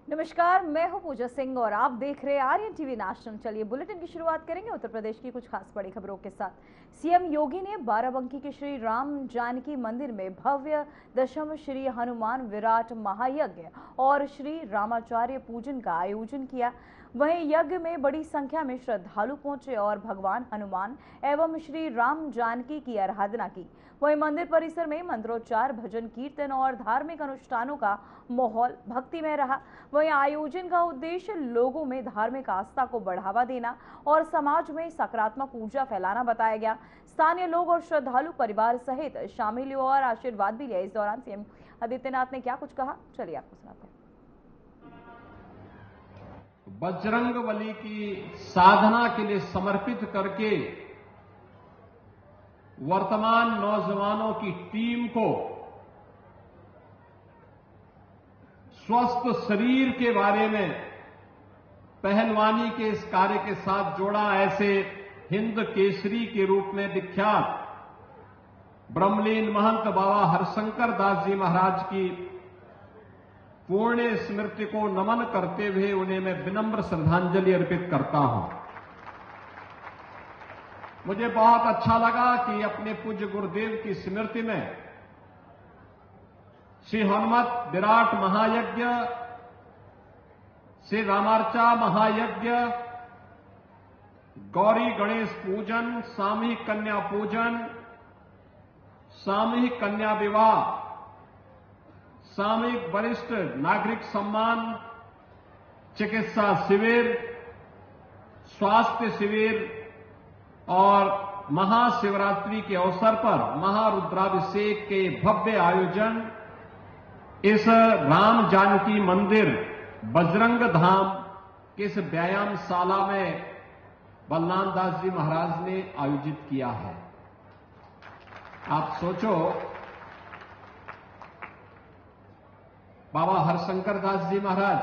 नमस्कार, मैं हूं पूजा सिंह और आप देख रहे हैं आर्यन टीवी नेशनल। चलिए बुलेटिन की शुरुआत करेंगे उत्तर प्रदेश की कुछ खास बड़ी खबरों के साथ। सीएम योगी ने बाराबंकी के श्री राम जानकी मंदिर में भव्य दशम श्री हनुमान विराट महायज्ञ और श्री रामाचार्य पूजन का आयोजन किया। वहीं यज्ञ में बड़ी संख्या में श्रद्धालु पहुंचे और भगवान हनुमान एवं श्री राम जानकी की आराधना की। वहीं मंदिर परिसर में मंत्रोच्चार, भजन कीर्तन और धार्मिक अनुष्ठानों का माहौल भक्तिमय रहा। वहीं आयोजन का उद्देश्य लोगों में धार्मिक आस्था को बढ़ावा देना और समाज में सकारात्मक ऊर्जा फैलाना बताया गया। स्थानीय लोग और श्रद्धालु परिवार सहित शामिल हुए और आशीर्वाद भी लिया। इस दौरान सीएम आदित्यनाथ ने क्या कुछ कहा, चलिए आपको सुनाते हैं। बजरंगबली की साधना के लिए समर्पित करके वर्तमान नौजवानों की टीम को स्वस्थ शरीर के बारे में पहलवानी के इस कार्य के साथ जोड़ा। ऐसे हिंद केसरी के रूप में विख्यात ब्रह्मलीन महंत बाबा हरशंकर दास जी महाराज की पुण्य स्मृति को नमन करते हुए उन्हें मैं विनम्र श्रद्धांजलि अर्पित करता हूं। मुझे बहुत अच्छा लगा कि अपने पूज्य गुरुदेव की स्मृति में श्री हनुमत विराट महायज्ञ, श्री रामार्चा महायज्ञ, गौरी गणेश पूजन, सामूहिक कन्या पूजन, सामूहिक कन्या विवाह, सामूहिक वरिष्ठ नागरिक सम्मान, चिकित्सा शिविर, स्वास्थ्य शिविर और महाशिवरात्रि के अवसर पर महारुद्राभिषेक के भव्य आयोजन इस राम जानकी मंदिर बजरंग धाम के इस व्यायामशाला में बलराम दास जी महाराज ने आयोजित किया है। आप सोचो, बाबा हरशंकर दास जी महाराज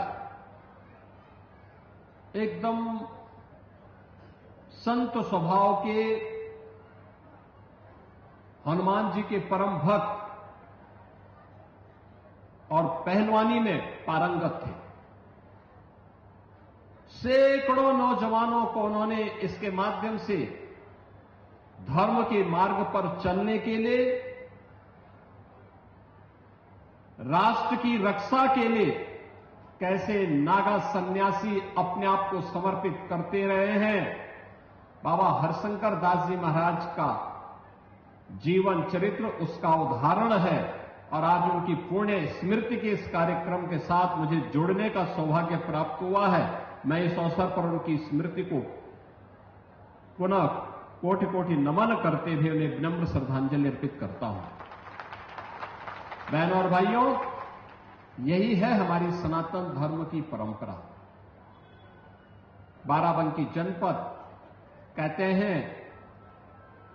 एकदम संत स्वभाव के हनुमान जी के परम भक्त और पहलवानी में पारंगत थे। सैकड़ों नौजवानों को उन्होंने इसके माध्यम से धर्म के मार्ग पर चलने के लिए, राष्ट्र की रक्षा के लिए कैसे नागा सन्यासी अपने आप को समर्पित करते रहे हैं। बाबा हरशंकर दास जी महाराज का जीवन चरित्र उसका उदाहरण है और आज उनकी पुण्य स्मृति के इस कार्यक्रम के साथ मुझे जुड़ने का सौभाग्य प्राप्त हुआ है। मैं इस अवसर पर उनकी स्मृति को पुनः कोटि कोटि नमन करते हुए उन्हें विनम्र श्रद्धांजलि अर्पित करता हूं। बहनों और भाइयों, यही है हमारी सनातन धर्म की परंपरा। बाराबंकी जनपद कहते हैं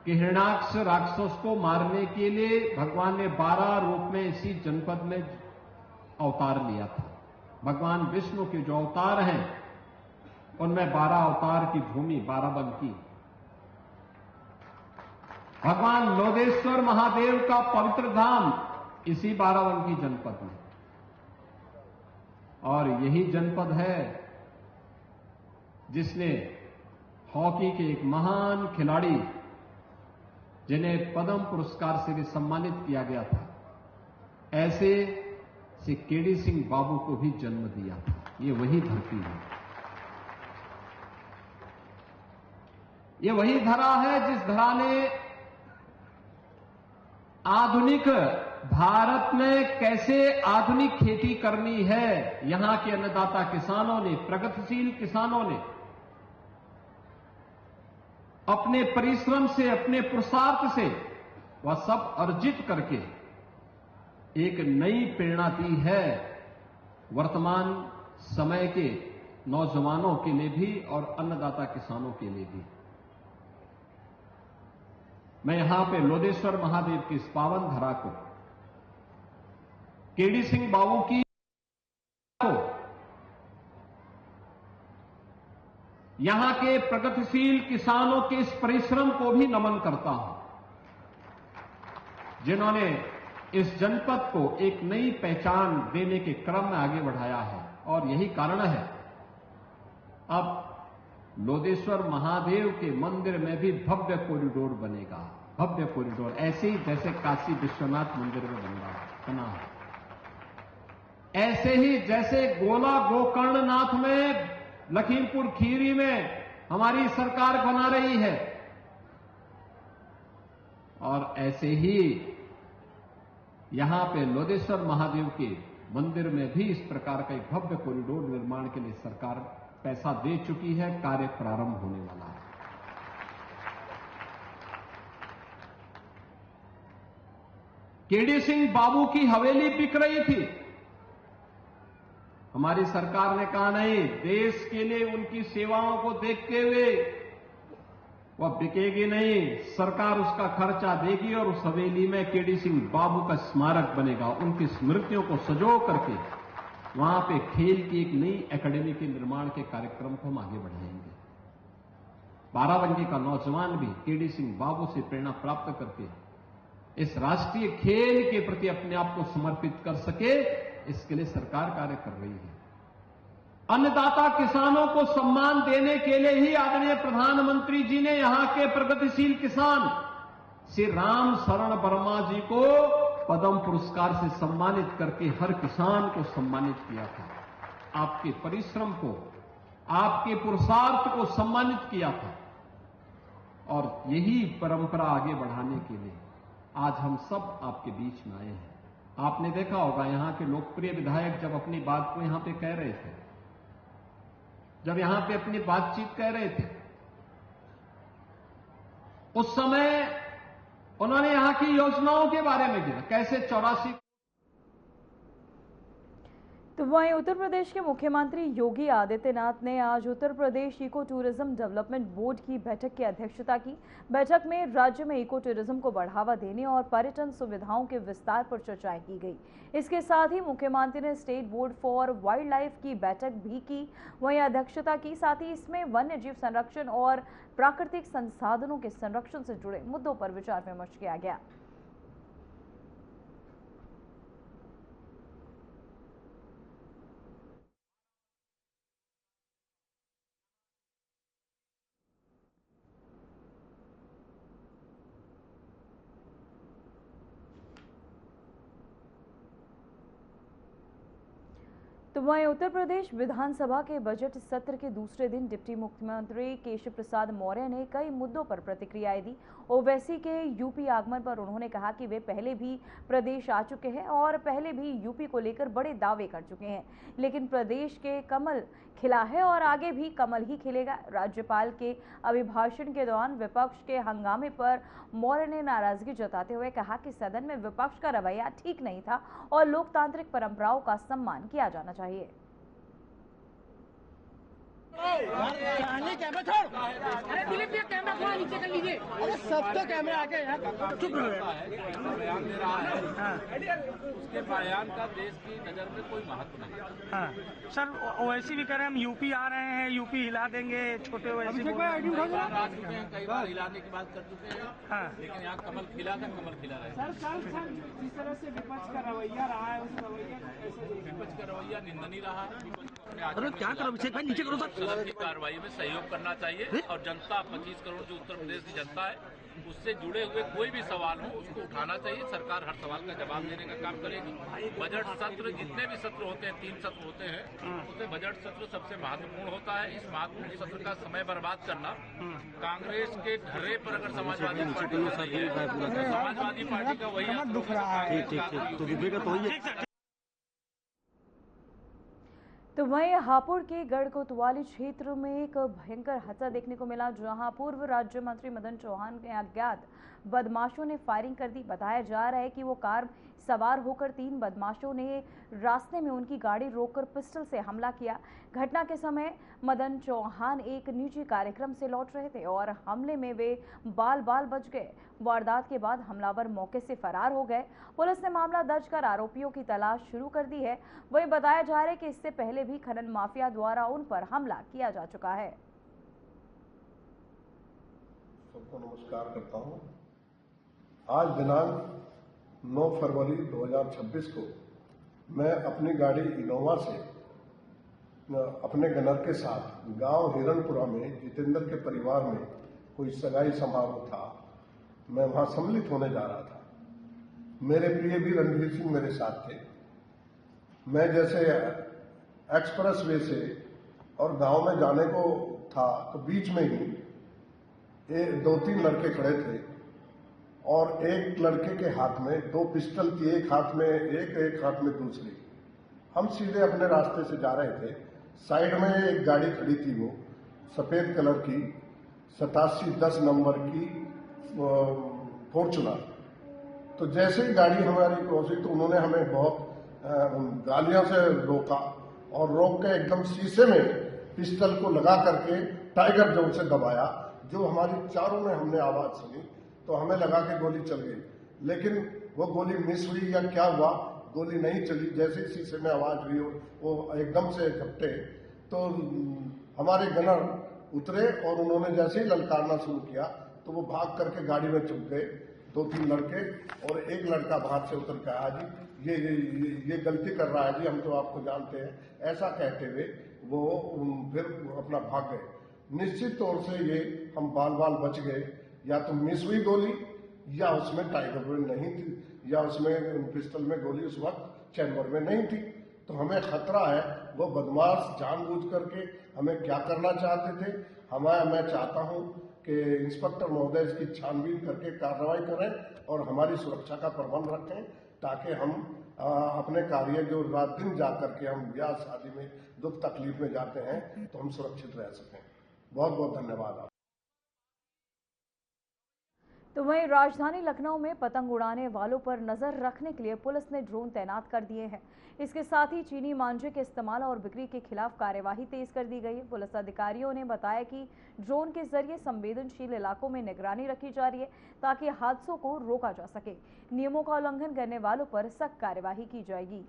कि हिरण्याक्ष राक्षस को मारने के लिए भगवान ने 12 रूप में इसी जनपद में अवतार लिया था। भगवान विष्णु के जो अवतार हैं उनमें 12 अवतार की भूमि बाराबंकी। भगवान लोदेश्वर महादेव का पवित्र धाम इसी बाराबंकी जनपद में, और यही जनपद है जिसने हॉकी के एक महान खिलाड़ी जिन्हें पद्म पुरस्कार से भी सम्मानित किया गया था, ऐसे श्री केडी सिंह बाबू को भी जन्म दिया था। ये वही धरती है, ये वही धरा है जिस धरा ने आधुनिक भारत में कैसे आधुनिक खेती करनी है, यहां के अन्नदाता किसानों ने, प्रगतिशील किसानों ने अपने परिश्रम से, अपने पुरुषार्थ से वह सब अर्जित करके एक नई प्रेरणा दी है वर्तमान समय के नौजवानों के लिए भी और अन्नदाता किसानों के लिए भी। मैं यहां पे लोदेश्वर महादेव की इस पावन धरा को, केडी सिंह बाबू की को, यहां के प्रगतिशील किसानों के इस परिश्रम को भी नमन करता हूं, जिन्होंने इस जनपद को एक नई पहचान देने के क्रम में आगे बढ़ाया है। और यही कारण है अब लोदेश्वर महादेव के मंदिर में भी भव्य कॉरिडोर बनेगा, भव्य कॉरिडोर, ऐसे ही जैसे काशी विश्वनाथ मंदिर में बना है, ऐसे ही जैसे गोला गोकर्णनाथ में, लखीमपुर खीरी में हमारी सरकार बना रही है, और ऐसे ही यहां पे लोदेश्वर महादेव के मंदिर में भी इस प्रकार का एक भव्य कॉरिडोर निर्माण के लिए सरकार पैसा दे चुकी है, कार्य प्रारंभ होने वाला है। केडी सिंह बाबू की हवेली बिक रही थी, हमारी सरकार ने कहा नहीं, देश के लिए उनकी सेवाओं को देखते हुए वह बिकेगी नहीं, सरकार उसका खर्चा देगी और उस हवेली में केडी सिंह बाबू का स्मारक बनेगा, उनकी स्मृतियों को सजो करके वहां पे खेल की एक नई एकेडमी के निर्माण के कार्यक्रम को हम आगे बढ़ाएंगे। बाराबंकी का नौजवान भी केडी सिंह बाबू से प्रेरणा प्राप्त करके इस राष्ट्रीय खेल के प्रति अपने आप को समर्पित कर सके, इसके लिए सरकार कार्य कर रही है। अन्नदाता किसानों को सम्मान देने के लिए ही आदरणीय प्रधानमंत्री जी ने यहां के प्रगतिशील किसान श्री राम शरण वर्मा जी को पद्म पुरस्कार से सम्मानित करके हर किसान को सम्मानित किया था, आपके परिश्रम को, आपके पुरुषार्थ को सम्मानित किया था। और यही परंपरा आगे बढ़ाने के लिए आज हम सब आपके बीच में आए हैं। आपने देखा होगा यहां के लोकप्रिय विधायक जब अपनी बात को यहां पे कह रहे थे, जब यहां पे अपनी बातचीत कह रहे थे, उस समय उन्होंने यहां की योजनाओं के बारे में गिना, कैसे 84। तो वहीं उत्तर प्रदेश के मुख्यमंत्री योगी आदित्यनाथ ने आज Uttar Pradesh eco tourism development board की बैठक की अध्यक्षता की। बैठक में राज्य में इको टूरिज्म को बढ़ावा देने और पर्यटन सुविधाओं के विस्तार पर चर्चाएं की गई। इसके साथ ही मुख्यमंत्री ने state board for wild life की बैठक भी की, वहीं अध्यक्षता की। साथ ही इसमें वन्य जीव संरक्षण और प्राकृतिक संसाधनों के संरक्षण से जुड़े मुद्दों पर विचार विमर्श किया गया। तो वहीं उत्तर प्रदेश विधानसभा के बजट सत्र के दूसरे दिन डिप्टी मुख्यमंत्री केशव प्रसाद मौर्य ने कई मुद्दों पर प्रतिक्रियाएं दी। ओवैसी के यूपी आगमन पर उन्होंने कहा कि वे पहले भी प्रदेश आ चुके हैं और पहले भी यूपी को लेकर बड़े दावे कर चुके हैं, लेकिन प्रदेश के कमल खिला है और आगे भी कमल ही खिलेगा। राज्यपाल के अभिभाषण के दौरान विपक्ष के हंगामे पर मौर्य ने नाराजगी जताते हुए कहा कि सदन में विपक्ष का रवैया ठीक नहीं था और लोकतांत्रिक परंपराओं का सम्मान किया जाना चाहिए। कैमरा छोड़, अरे दिलीप ये कैमरा थोड़ा नीचे कर लीजिए। अरे सब तो कैमरा आके यहाँ चुप बयान दे रहा है, उसके बयान का देश की नजर में कोई महत्व नहीं। हाँ सर, ओवैसी भी कह रहे हैं हम यूपी आ रहे हैं, यूपी हिला देंगे, छोटे ओवैसी कई बार आ चुके हैं, कई बार हिलाने की बात कर चुके हैं। हाँ, लेकिन यहाँ कमल खिला था, कमल खिला रहे हैं। सर जिस तरह से विपक्ष का रवैया रहा है, उस रवैया विपक्ष का रवैया निंदनीय रहा है। अरे क्या करो अभिषेक भाई, नीचे करो सर। की कार्रवाई में सहयोग करना चाहिए और जनता 25 करोड़ जो उत्तर प्रदेश की जनता है उससे जुड़े हुए कोई भी सवाल हो उसको उठाना चाहिए। सरकार हर सवाल का जवाब देने का काम करेगी। बजट सत्र, जितने भी सत्र होते हैं, 3 सत्र होते हैं, उसमें बजट सत्र सबसे महत्वपूर्ण होता है। इस महत्वपूर्ण सत्र का समय बर्बाद करना, कांग्रेस के ढर्रे पर अगर समाजवादी पार्टी समाजवादी पार्टी का वही दुख रहा है। तो वहीं हापुड़ के गढ़ कोतवाली क्षेत्र में एक भयंकर हादसा देखने को मिला, जहां पूर्व राज्य मंत्री मदन चौहान के अज्ञात बदमाशों ने फायरिंग कर दी। बताया जा रहा है कि वो कार सवार होकर 3 बदमाशों ने रास्ते में उनकी गाड़ी रोककर पिस्टल से हमला किया। घटना के समय मदन चौहान एक निजी कार्यक्रम से लौट रहे थे और हमले में वे बाल बच गए। वारदात के बाद हमलावर मौके से फरार हो गए। पुलिस ने मामला दर्ज कर आरोपियों की तलाश शुरू कर दी है। वहीं बताया जा रहा है कि इससे पहले भी खनन माफिया द्वारा उन पर हमला किया जा चुका है। सबको नमस्कार करता हूं। आज दिनांक 9 फरवरी 2026 को मैं अपनी गाड़ी इनोवा से अपने गनर के साथ गांव हिरणपुरा में जितेंद्र के परिवार में कोई सगाई समारोह था। मैं वहां सम्मिलित होने जा रहा था। मेरे प्रिय भी रणधीर सिंह मेरे साथ थे। मैं जैसे एक्सप्रेस वे से और गांव में जाने को था तो बीच में ही 2-3 लड़के खड़े थे और एक लड़के के हाथ में 2 पिस्टल थी, एक हाथ में एक हाथ में दूसरी। हम सीधे अपने रास्ते से जा रहे थे। साइड में एक गाड़ी खड़ी थी, वो सफेद कलर की 8710 नंबर की फॉर्चुनर। तो जैसे ही गाड़ी हमारी क्रॉस हुई तो उन्होंने हमें बहुत गालियों से रोका और रोक के एकदम शीशे में पिस्टल को लगा करके टाइगर जोर से दबाया। जो हमारी चारों में हमने आवाज सुनी तो हमें लगा कि गोली चल गई, लेकिन वो गोली मिस हुई या क्या हुआ, गोली नहीं चली। जैसे ही शीशे में आवाज हुई वो एकदम से झपटे तो हमारे गनर उतरे और उन्होंने जैसे ही ललकारना शुरू किया तो वो भाग करके गाड़ी में चुप गए 2-3 लड़के, और एक लड़का बाहर से उतर के आया, जी ये गलती कर रहा है जी, हम तो आपको जानते हैं, ऐसा कहते हुए वो फिर अपना भाग गए। निश्चित तौर से ये हम बाल बच गए। या तो मिस हुई गोली या उसमें टाइगर बुलेट नहीं थी या उसमें पिस्टल में गोली उस वक्त चैम्बर में नहीं थी। तो हमें खतरा है, वो बदमाश जानबूझ करके हमें क्या करना चाहते थे। मैं चाहता हूं कि इंस्पेक्टर महोदय इसकी छानबीन करके कार्रवाई करें और हमारी सुरक्षा का प्रबंध रखें, ताकि हम अपने कार्य जो रात दिन जा करके हम ब्याह शादी में दुख तकलीफ में जाते हैं तो हम सुरक्षित रह सकें। बहुत बहुत धन्यवाद। तो वहीं राजधानी लखनऊ में पतंग उड़ाने वालों पर नजर रखने के लिए पुलिस ने ड्रोन तैनात कर दिए हैं। इसके साथ ही चीनी मांझे के इस्तेमाल और बिक्री के खिलाफ कार्यवाही तेज कर दी गई है। पुलिस अधिकारियों ने बताया कि ड्रोन के जरिए संवेदनशील इलाकों में निगरानी रखी जा रही है ताकि हादसों को रोका जा सके। नियमों का उल्लंघन करने वालों पर सख्त कार्यवाही की जाएगी।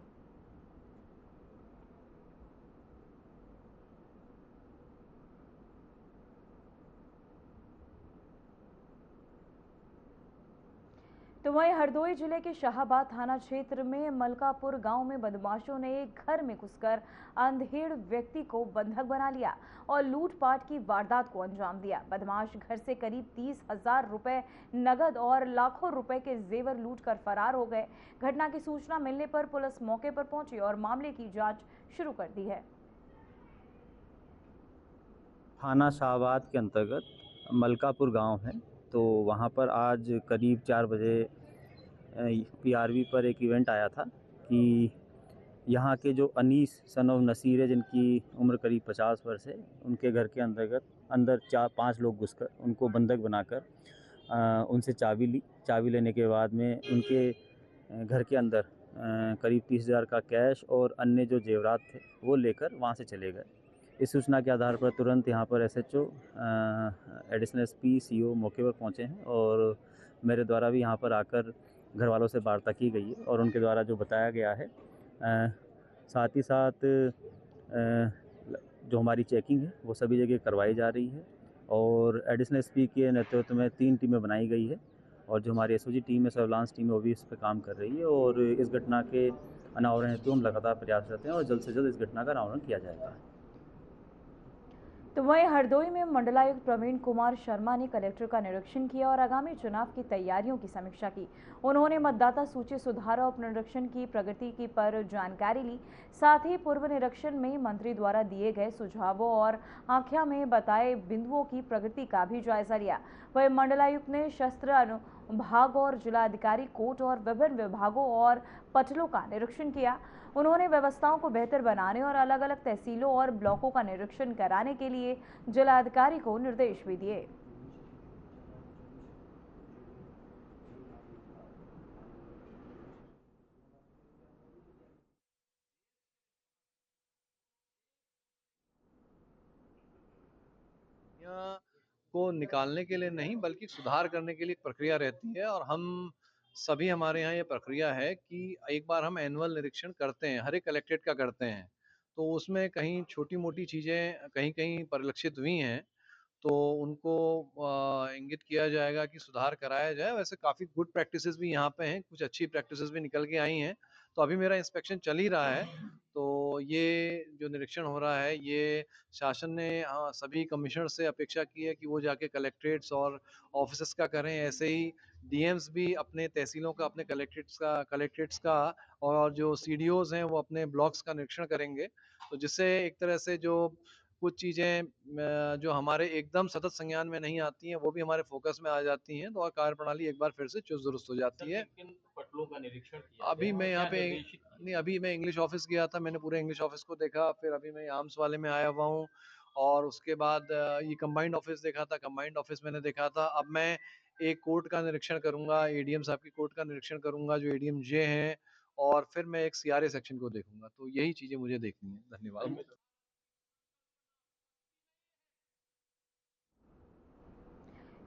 तो वहीं हरदोई जिले के शाहाबाद थाना क्षेत्र में मलकापुर गांव में बदमाशों ने एक घर में घुसकर अंधेड़ व्यक्ति को बंधक बना लिया और लूटपाट की वारदात को अंजाम दिया। बदमाश घर से करीब 30,000 रुपए नगद और लाखों रुपए के जेवर लूटकर फरार हो गए। घटना की सूचना मिलने पर पुलिस मौके पर पहुंची और मामले की जांच शुरू कर दी है। थाना शाहाबाद के अंतर्गत मलकापुर गांव है, तो वहां पर आज करीब 4 बजे पीआरवी पर एक इवेंट आया था कि यहाँ के जो अनीस सन ऑफ नसीर है, जिनकी उम्र करीब 50 वर्ष है, उनके घर के अंदर 4-5 लोग घुसकर उनको बंधक बनाकर उनसे चाबी ली। चाबी लेने के बाद में उनके घर के अंदर करीब 30,000 का कैश और अन्य जो जेवरात थे वो लेकर वहाँ से चले गए। इस सूचना के आधार पर तुरंत यहाँ पर एसएचओ, एडिशनल एसपी, सीओ मौके पर पहुँचे हैं और मेरे द्वारा भी यहाँ पर आकर घर वालों से वार्ता की गई है और उनके द्वारा जो बताया गया है, साथ ही साथ जो हमारी चेकिंग है वो सभी जगह करवाई जा रही है और एडिशनल एसपी के नेतृत्व में 3 टीमें बनाई गई है और जो हमारी एसओजी टीम है, सर्विलांस टीम है, वो भी इस पर काम कर रही है और इस घटना के अनावरण हेतु हम लगातार प्रयासरत हैं और जल्द से जल्द इस घटना का अनावरण किया जाएगा। तो वहीं हरदोई में मंडलायुक्त प्रवीण कुमार शर्मा ने कलेक्टर का निरीक्षण किया और आगामी चुनाव की तैयारियों की समीक्षा की। उन्होंने मतदाता सूची सुधार और पुनरीक्षण की प्रगति की पर जानकारी ली। साथ ही पूर्व निरीक्षण में मंत्री द्वारा दिए गए सुझावों और आख्या में बताए बिंदुओं की प्रगति का भी जायजा लिया। वहीं मंडलायुक्त ने शस्त्र अनुभाग और जिलाधिकारी कोर्ट और विभिन्न विभागों और पटलों का निरीक्षण किया। उन्होंने व्यवस्थाओं को बेहतर बनाने और अलग अलग तहसीलों और ब्लॉकों का निरीक्षण कराने के लिए जिलाधिकारी को निर्देश भी दिए। को निकालने के लिए नहीं बल्कि सुधार करने के लिए एक प्रक्रिया रहती है और हम सभी हमारे यहाँ ये प्रक्रिया है कि एक बार हम एनुअल निरीक्षण करते हैं, हर एक कलेक्ट्रेट का करते हैं, तो उसमें कहीं छोटी मोटी चीज़ें कहीं कहीं परिलक्षित हुई हैं तो उनको इंगित किया जाएगा कि सुधार कराया जाए। वैसे काफ़ी गुड प्रैक्टिसेस भी यहाँ पे हैं, कुछ अच्छी प्रैक्टिसेस भी निकल के आई हैं, तो अभी मेरा इंस्पेक्शन चल ही रहा है। तो ये जो निरीक्षण हो रहा है, ये शासन ने सभी कमिश्नर से अपेक्षा की है कि वो जाके कलेक्ट्रेट्स और ऑफिसेस का करें। ऐसे ही डीएम्स भी अपने तहसीलों का, अपने कलेक्ट्रेट्स का और जो सीडीओज हैं वो अपने ब्लॉक्स का निरीक्षण करेंगे। तो जिससे एक तरह से जो कुछ चीज़ें जो हमारे एकदम सतत संज्ञान में नहीं आती हैं, वो भी हमारे फोकस में आ जाती हैं, तो और कार्यप्रणाली एक बार फिर से चुस्त दुरुस्त हो जाती है। पटलों का निरीक्षण किया अभी मैं यहाँ पे नहीं, अभी मैं इंग्लिश ऑफिस गया था, मैंने पूरे इंग्लिश ऑफिस को देखा, फिर अभी मैं आर्म्स वाले में आया हुआ हूँ, और उसके बाद ये कंबाइंड ऑफिस देखा था, कंबाइंड ऑफिस मैंने देखा था। अब मैं एक कोर्ट का निरीक्षण करूंगा, एडीएम साहब की कोर्ट का निरीक्षण करूंगा जो एडीएम जे हैं, और फिर मैं एक सीआरए सेक्शन को देखूंगा। तो यही चीजें मुझे देखनी है। धन्यवाद।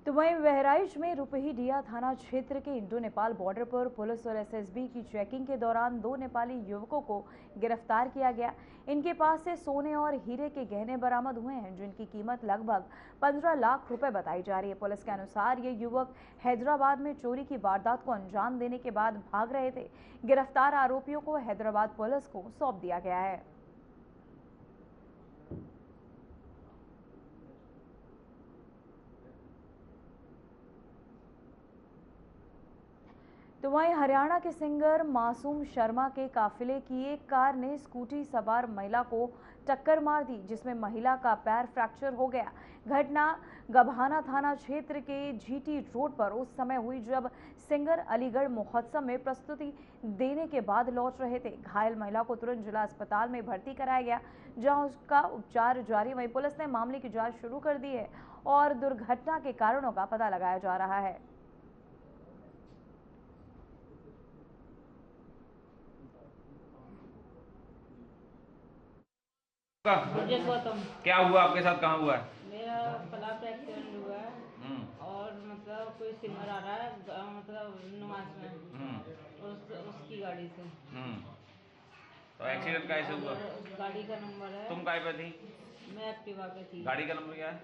तो वहीं बहराइच में रुपहीडिया थाना क्षेत्र के इंडो नेपाल बॉर्डर पर पुलिस और एसएसबी की चेकिंग के दौरान 2 नेपाली युवकों को गिरफ्तार किया गया। इनके पास से सोने और हीरे के गहने बरामद हुए हैं, जिनकी कीमत लगभग 15 लाख रुपए बताई जा रही है। पुलिस के अनुसार ये युवक हैदराबाद में चोरी की वारदात को अंजाम देने के बाद भाग रहे थे। गिरफ्तार आरोपियों को हैदराबाद पुलिस को सौंप दिया गया है। तो वहीं हरियाणा के सिंगर मासूम शर्मा के काफिले की एक कार ने स्कूटी सवार महिला को टक्कर मार दी, जिसमें महिला का पैर फ्रैक्चर हो गया। घटना गभाना थाना क्षेत्र के जीटी रोड पर उस समय हुई जब सिंगर अलीगढ़ महोत्सव में प्रस्तुति देने के बाद लौट रहे थे। घायल महिला को तुरंत जिला अस्पताल में भर्ती कराया गया, जहां उसका उपचार जारी। वहीं पुलिस ने मामले की जांच शुरू कर दी है और दुर्घटना के कारणों का पता लगाया जा रहा है। क्या हुआ आपके साथ, कहाँ हुआ है? मेरा पलाप एक्सीडेंट हुआ है और मतलब कोई सिंगर आ रहा है मतलब नुमाज में उसकी गाड़ी से। तो एक्सीडेंट कैसे हुआ? गाड़ी का नंबर है। तुम काय पे थी? मैं एक्टिवा पे थी। गाड़ी का नंबर क्या है?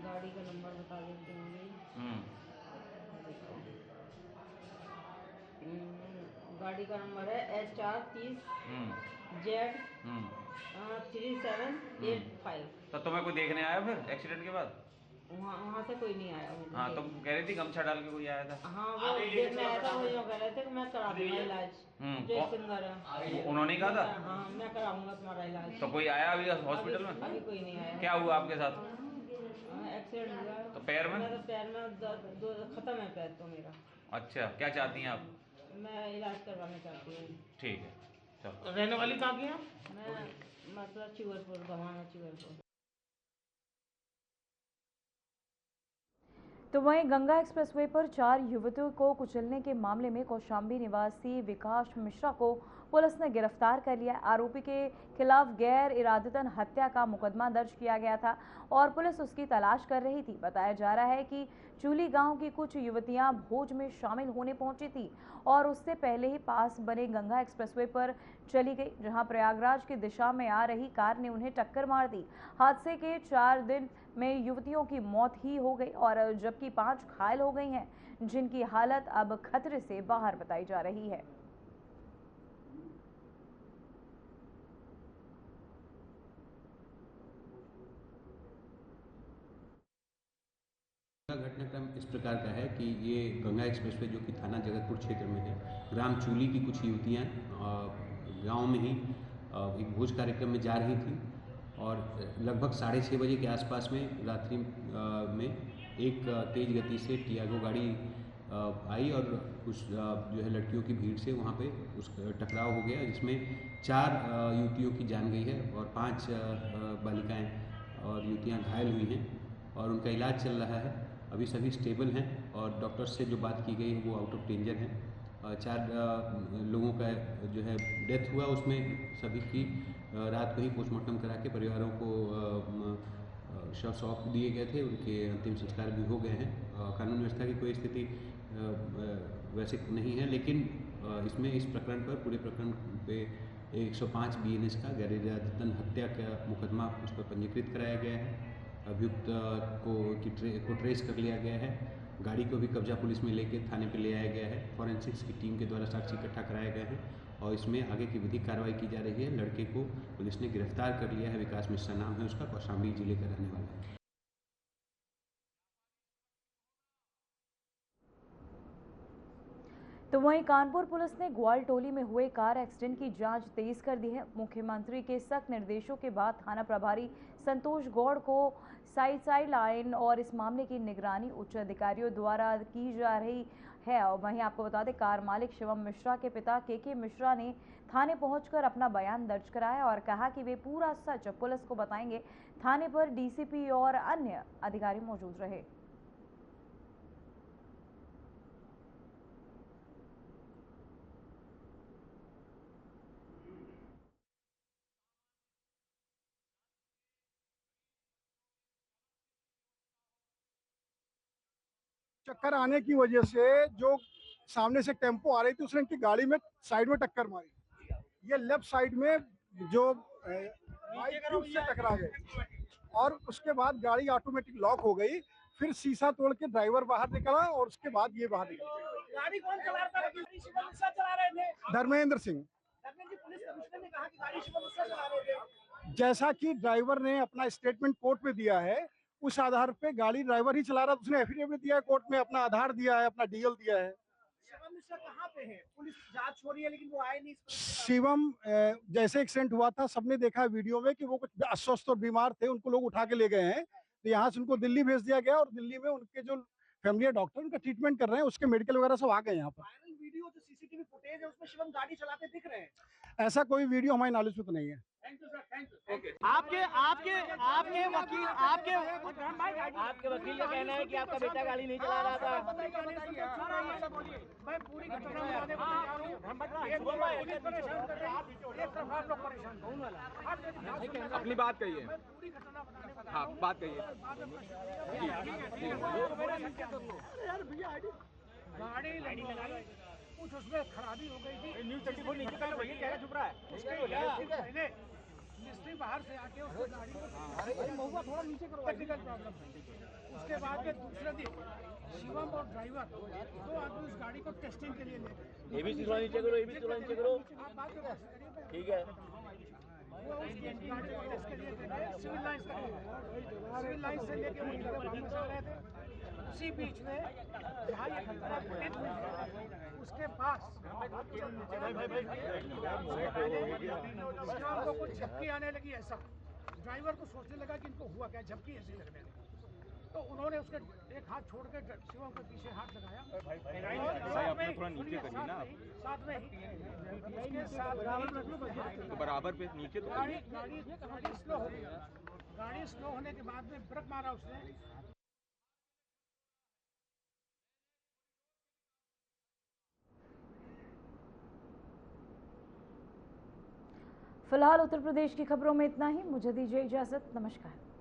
गाड़ी का नंबर बता देती हूँ। गाड़ी का नंबर है HR 30 Z 3785। तो तुम्हें कोई देखने आया फिर एक्सीडेंट के बाद? वहाँ से कोई नहीं आया। हाँ, तुम कह रही थी गमछा डाल के कोई आया था। हाँ, वो देखने आया था। वो यूँ कह रहे थे कि मैं करा दूंगा इलाज। जो सिंगर है उन्होंने कहा था? हाँ, मैं कराऊंगा तुम्हारा इलाज। तो कोई आया अभी हॉस्पिटल में? अभी कोई नहीं आया। क्या हुआ आपके साथ? एक्सीडेंट हुआ। तो पैर में? पैर में खत्म है पैर तो मेरा। अच्छा, क्या चाहती हैं आप? मैं इलाज करवाना चाहती हूँ। ठीक है, चलो। रहने वाली कहाँ की हैं? मैं मतलब चिवरपुर, गवाना चिवरपुर। तो वहीं गंगा एक्सप्रेसवे पर 4 युवतियों को कुचलने के मामले में कौशाम्बी निवासी विकास मिश्रा को पुलिस ने गिरफ्तार कर लिया। आरोपी के खिलाफ गैर इरादतन हत्या का मुकदमा दर्ज किया गया था और पुलिस उसकी तलाश कर रही थी। बताया जा रहा है कि चूली गांव की कुछ युवतियां भोज में शामिल होने पहुंची थी और उससे पहले ही पास बने गंगा एक्सप्रेसवे पर चली गई, जहां प्रयागराज की दिशा में आ रही कार ने उन्हें टक्कर मार दी। हादसे के 4 दिन में युवतियों की मौत ही हो गई और जबकि 5 घायल हो गई हैं, जिनकी हालत अब खतरे से बाहर बताई जा रही है। घटनाक्रम इस प्रकार का है कि ये गंगा एक्सप्रेसवे जो कि थाना जगतपुर क्षेत्र में है, ग्राम चूली की कुछ युवतियाँ गांव में ही एक भोज कार्यक्रम में जा रही थी और लगभग 6:30 बजे के आसपास में रात्रि में एक तेज़ गति से टियागो गाड़ी आई और कुछ जो है लड़कियों की भीड़ से वहाँ पे उस टकराव हो गया, जिसमें 4 युवतियों की जान गई है और 5 बालिकाएँ और युवतियाँ घायल हुई हैं और उनका इलाज चल रहा है। अभी सभी स्टेबल हैं और डॉक्टर्स से जो बात की गई है वो आउट ऑफ डेंजर हैं। 4 लोगों का जो है डेथ हुआ, उसमें सभी की रात को ही पोस्टमार्टम करा के परिवारों को शव सौंप दिए गए थे। उनके अंतिम संस्कार भी हो गए हैं। कानून व्यवस्था की कोई स्थिति वैसे नहीं है, लेकिन इसमें इस प्रकरण पर पूरे प्रकरण पे 105 BNS का गैर इरादतन हत्या का मुकदमा उस पर पंजीकृत कराया गया है। अभियुक्त को ट्रेस कर लिया गया है। गाड़ी को भी कब्जा पुलिस में लेके थाने पे ले आया गया है। फॉरेंसिक्स की टीम के द्वारा साक्ष्य इकट्ठा कराया गया है और इसमें आगे की विधिक कार्रवाई की जा रही है। लड़के को पुलिस ने गिरफ्तार कर लिया है, विकास मिश्रा नाम है उसका, कौशाम्बी जिले का रहने वाला है। तो वहीं कानपुर पुलिस ने ग्वालटोली में हुए कार एक्सीडेंट की जांच तेज कर दी है। मुख्यमंत्री के सख्त निर्देशों के बाद थाना प्रभारी संतोष गौड़ को साइड लाइन और इस मामले की निगरानी उच्च अधिकारियों द्वारा की जा रही है। और वहीं आपको बता दें, कार मालिक शिवम मिश्रा के पिता के मिश्रा ने थाने पहुंचकर अपना बयान दर्ज कराया और कहा कि वे पूरा सच पुलिस को बताएंगे। थाने पर डीसीपी और अन्य अधिकारी मौजूद रहे। चक्कर आने की वजह से जो सामने से टेम्पो आ रही थी उसने इनकी गाड़ी में साइड में टक्कर मारी। ये लेफ्ट साइड में जो बाइक थी उससे टकरा गए और उसके बाद गाड़ी ऑटोमेटिक लॉक हो गई। फिर शीशा तोड़ के ड्राइवर बाहर निकला और उसके बाद ये बाहर निकला। गाड़ी कौन चला रहा था? चला रहे थे धर्मेंद्र सिंह। पुलिस कमिश्नर ने कहा कि गाड़ी शिवम मिश्रा चला रहे थे। जैसा कि ड्राइवर ने अपना स्टेटमेंट कोर्ट में दिया है, उस आधार पे गाड़ी ड्राइवर ही चला रहा था। उसने एफिडेविट दिया है कोर्ट में, अपना आधार दिया है, अपना डीएल दिया है। शिवम मिश्रा कहाँ पे है? पुलिस जांच हो रही है लेकिन वो आए नहीं। शिवम जैसे एक्सीडेंट हुआ था सबने देखा वीडियो में कि वो कुछ अस्वस्थ और बीमार थे, उनको लोग उठा के ले गए हैं। तो यहाँ से उनको दिल्ली भेज दिया गया और दिल्ली में उनके जो फैमिली डॉक्टर उनका ट्रीटमेंट कर रहे हैं, उसके मेडिकल वगैरह सब आ गए यहाँ पर। वायरल वीडियो जो सीसीटीवी फुटेज है उसमें शिवम गाड़ी चलाते दिख रहे हैं। ऐसा कोई वीडियो हमारी नॉलेज में तो नहीं है। Thank you sir, thank you. Okay. आपके वकील का कहना है कि आपका बेटा गाड़ी नहीं चला रहा था। मैं पूरी घटना बताने को तैयार हूँ। अपनी बात कहिए। हाँ, बात कहिए। गाड़ी कुछ उसमें खराबी हो गई थी। न्यूज़ 24 नीचे का वही कह रहा छुप रहा है। मिस्त्री बाहर से आके उसको गाड़ी को महुआ थोड़ा नीचे करो, टेक्निकल प्रॉब्लम है। उसके बाद में दूसरे दिन शिवम और ड्राइवर दो आदमी उस गाड़ी को टेस्टिंग के लिए ले गए। एबीसी थोड़ा नीचे करो, एबीसी थोड़ा नीचे करो। आप बात करो, ठीक है। वो उस गाड़ी को टेस्ट के लिए गए सिविल लाइन से लेके वो जगह वापस आ रहे थे। उसी बीच में जहाँ ये खतरा घटित हुई उसके पास को कुछ झपकी आने लगी। ऐसा ड्राइवर को सोचने लगा कि इनको हुआ क्या, झपकी ऐसी लगने लगी। तो उन्होंने उसके एक हाथ छोड़ के शिवम के पीछे हाथ लगाया। थोड़ा नीचे करिए ना, साथ में तो बराबर पे नीचे। तो गाड़ी स्लो हो गई। गाड़ी स्लो होने के बाद में ब्रेक मारा उसने। फिलहाल उत्तर प्रदेश की खबरों में इतना ही। मुझे दीजिए इजाजत। नमस्कार।